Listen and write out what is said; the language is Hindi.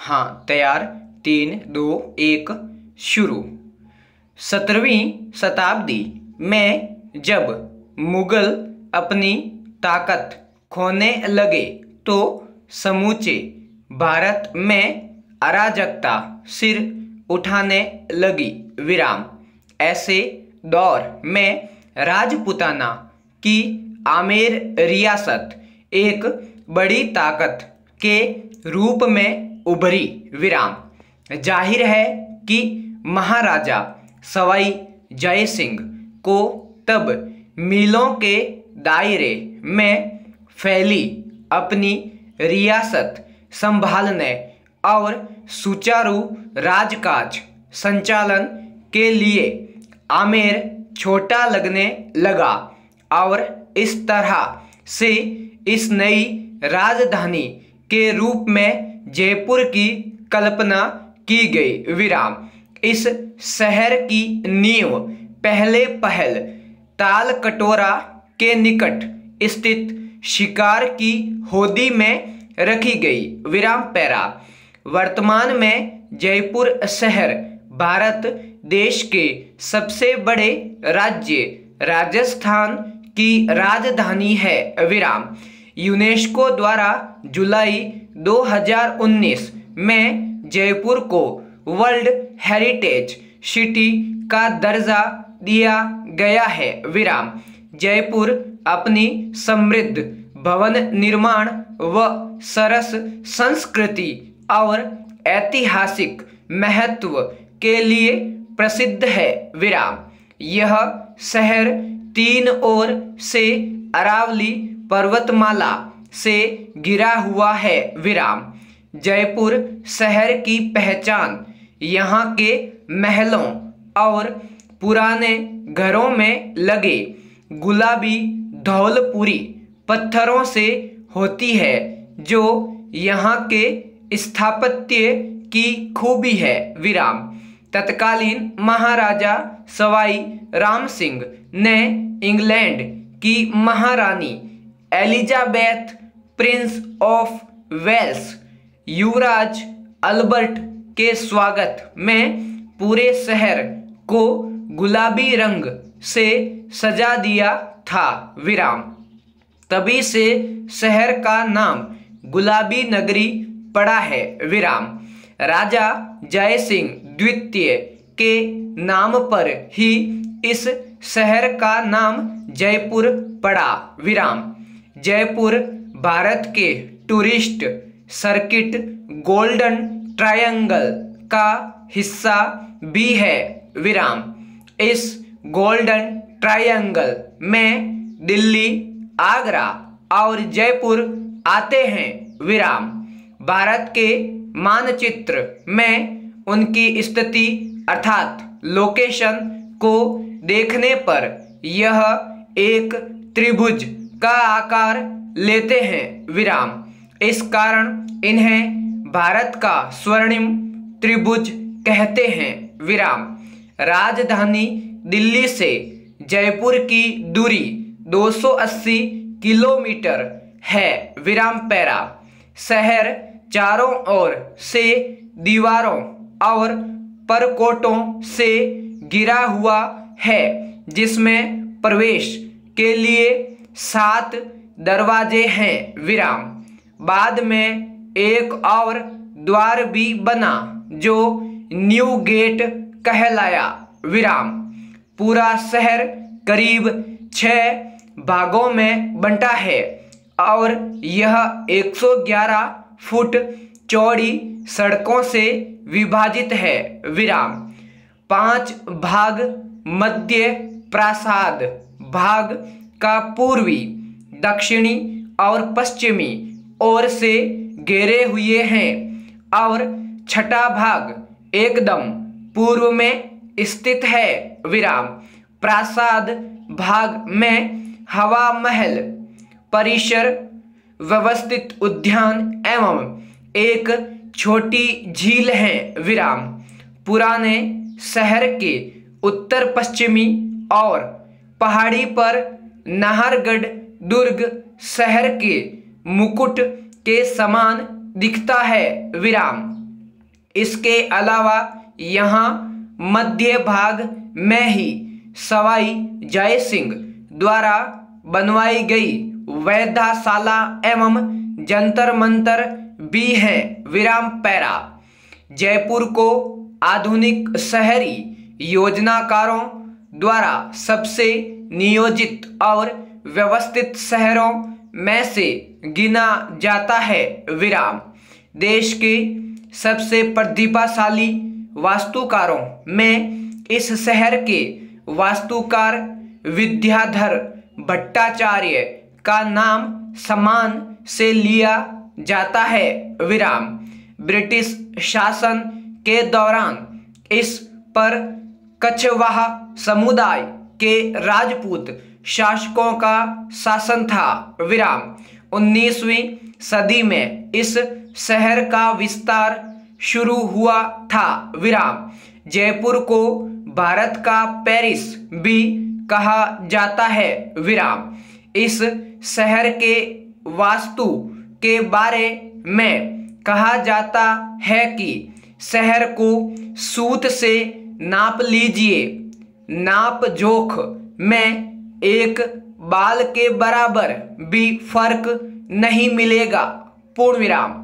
हाँ तैयार। 3, 2, 1 शुरू। 17वीं शताब्दी में जब मुगल अपनी ताकत खोने लगे तो समूचे भारत में अराजकता सिर उठाने लगी। विराम। ऐसे दौर में राजपूताना की आमेर रियासत एक बड़ी ताकत के रूप में उभरी। विराम। जाहिर है कि महाराजा सवाई जय सिंह को तब मीलों के दायरे में फैली अपनी रियासत संभालने और सुचारू राजकाज संचालन के लिए आमेर छोटा लगने लगा और इस तरह से इस नई राजधानी के रूप में जयपुर की कल्पना की गई। विराम। इस शहर की नींव पहल ताल कटोरा के निकट स्थित शिकार की होदी में रखी गई। विराम पैरा। वर्तमान में जयपुर शहर भारत देश के सबसे बड़े राज्य राजस्थान की राजधानी है। विराम। यूनेस्को द्वारा जुलाई 2019 में जयपुर को वर्ल्ड हेरिटेज सिटी का दर्जा दिया गया है। विराम। जयपुर अपनी समृद्ध भवन निर्माण व सरस संस्कृति और ऐतिहासिक महत्व के लिए प्रसिद्ध है। विराम। यह शहर 3 ओर से अरावली पर्वतमाला से घिरा हुआ है। विराम। जयपुर शहर की पहचान यहाँ के महलों और पुराने घरों में लगे गुलाबी धौलपुरी पत्थरों से होती है, जो यहाँ के स्थापत्य की खूबी है। विराम। तत्कालीन महाराजा सवाई राम सिंह ने इंग्लैंड की महारानी एलिजाबेथ, प्रिंस ऑफ वेल्स, युवराज अल्बर्ट के स्वागत में पूरे शहर को गुलाबी रंग से सजा दिया था। विराम। तभी से शहर का नाम गुलाबी नगरी पड़ा है। विराम। राजा जय सिंह द्वितीय के नाम पर ही इस शहर का नाम जयपुर पड़ा। विराम। जयपुर भारत के टूरिस्ट सर्किट गोल्डन ट्रायंगल का हिस्सा भी है। विराम। इस गोल्डन ट्रायंगल में दिल्ली, आगरा और जयपुर आते हैं। विराम। भारत के मानचित्र में उनकी स्थिति अर्थात लोकेशन को देखने पर यह एक त्रिभुज का आकार लेते हैं। विराम। इस कारण इन्हें भारत का स्वर्णिम त्रिभुज कहते हैं। विराम। राजधानी दिल्ली से जयपुर की दूरी 280 किलोमीटर है। विराम पैरा। शहर चारों ओर से दीवारों और परकोटों से घिरा हुआ है, जिसमें प्रवेश के लिए 7 दरवाजे हैं। विराम। बाद में एक और द्वार भी बना जो न्यू गेट कहलाया। विराम। पूरा शहर करीब 6 भागों में बंटा है और यह 111 फुट चौड़ी सड़कों से विभाजित है। विराम। 5 भाग मध्य प्रासाद भाग का पूर्वी, दक्षिणी और पश्चिमी ओर से घेरे हुए हैं और छठा भाग एकदम पूर्व में स्थित है। विराम। प्रासाद भाग में हवा महल, परिसर, व्यवस्थित उद्यान एवं एक छोटी झील है। विराम। पुराने शहर के उत्तर पश्चिमी और पहाड़ी पर नाहरगढ़ दुर्ग शहर के मुकुट के समान दिखता है। विराम। इसके अलावा यहाँ मध्य भाग में ही सवाई जय सिंह द्वारा बनवाई गई वेधशाला एवं जंतर मंतर भी है। विराम पैरा। जयपुर को आधुनिक शहरी योजनाकारों द्वारा सबसे नियोजित और व्यवस्थित शहरों में से गिना जाता है। विराम। देश के सबसे प्रतिभाशाली वास्तुकारों में इस शहर के वास्तुकार विद्याधर भट्टाचार्य का नाम सम्मान से लिया जाता है। विराम। ब्रिटिश शासन के दौरान इस पर कछवाहा समुदाय के राजपूत शासकों का शासन था। विराम। 19वीं सदी में इस शहर का विस्तार शुरू हुआ था। विराम। जयपुर को भारत का पेरिस भी कहा जाता है। विराम। इस शहर के वास्तु के बारे में कहा जाता है कि शहर को सूत से नाप लीजिए, नाप जोख में एक बाल के बराबर भी फर्क नहीं मिलेगा। पूर्ण विराम।